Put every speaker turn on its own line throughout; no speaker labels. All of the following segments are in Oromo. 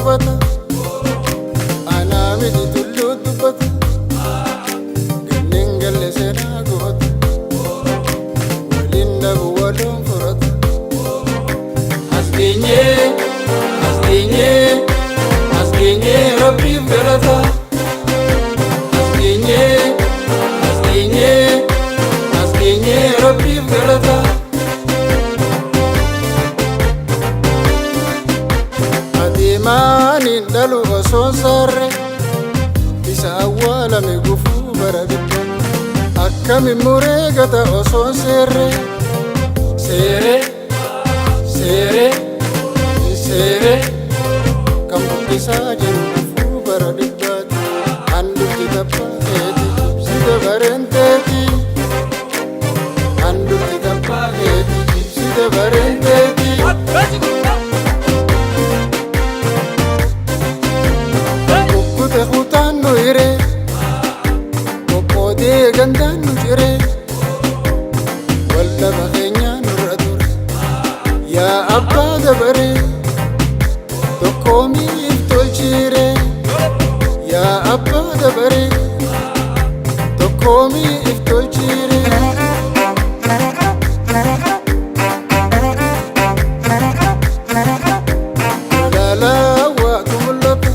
gubata anamiti tullu dubbata ganneen galle seenaa gubata waliin dhabu waluun furata as geenye rabbiif galata as geenye rabbiif galata adeemaanin dhalu osoo sarre bisa awwaalame gufuu bara bidda akkami muree gata osoo seere kan bukkisaa jiru gufuu bara biddaati handufti tabbaateeti ibsita barenteeti handufti tabbaateeti ibsita barenteeti kukkute kutaan nu hire qoqqoodee gandaan nu cire wallaba keenyaa nurra ture yaa abbaa dabaree tokkoomiif tolchiire yaa abbaa dabaree tokkoomiif tolchiire walaalaa waaqu mul'ata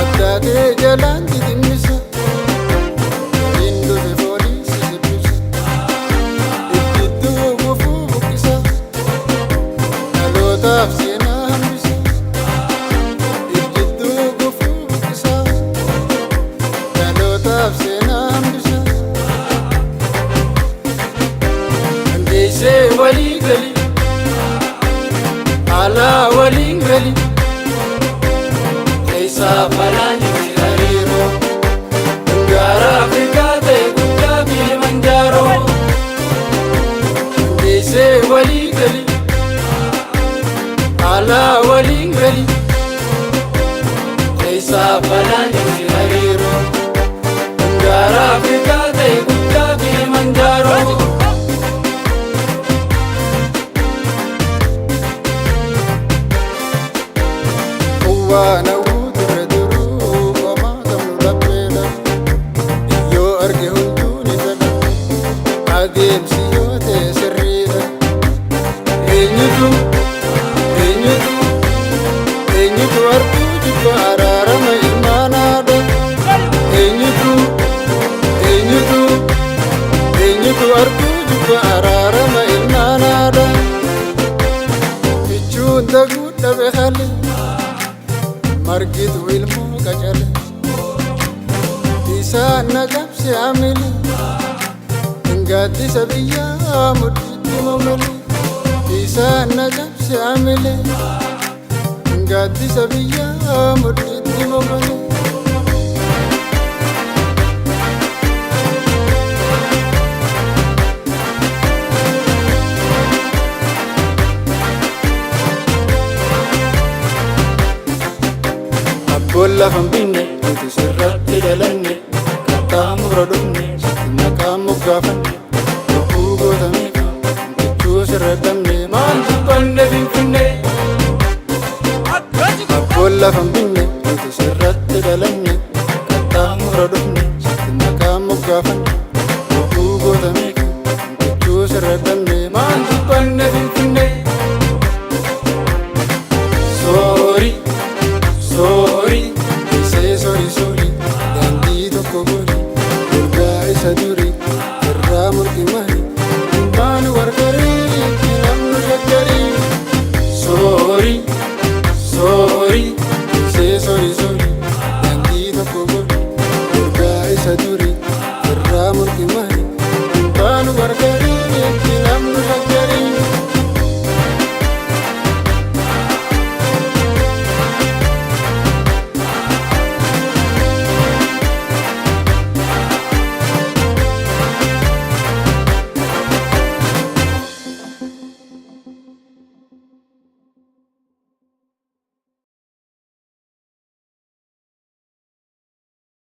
addaatee jalaan titimisa hindufe fooliisi sibbisa ibdidduu gufuu buqqisa dhalootaaf seenaa hambisa ibdidduu gufuu buqqisa dhalootaaf seenaa hambisa dandeessee walii gali alaa waliin gali keeysaa falaan itti hariiroo gaara Afrikaa ta'e guddaa Kilimanjaaroo dandeessee walii gali alaa waliin gali keeysaa falaan itti hariiroo gaara Afrikaa ta'e guddaa Kilimanjaaroo waana wuuture duruu qomaa qabnu lapheedha iyyoo arge hunduu ni fedha adeemsi yoo ta'e sirriidha eenyutu arguu jibba araarama ilmaanaadha eenyutu arguu jibba araarama ilmaanaadha fichuun daguu dhabe hale margitu ilmoo qacale isaan na qabse amile gaaddisa biyyaa mudhiitti mamale isaan na qabse amile gaaddisa biyyaa mudhiitti mamale abboon lafan binne nuti sirratti dhalanne qaxxaamura dhumne sitti maqaa moggaafanne lubbuu gootameefa michuu sirra dhabne maal dubbanne finfinne abboon lafan binne nuti sirratti dhalanne qaxxaamura dhumne sitti maqaa moggaafanne lubbuu gootameefa michuu sirra dhabne maal dubbanne finfinne Sorry, daandii tokko gori golgaa isa duri irraa murti mahi baanu wargarii namnu shaggarii sorry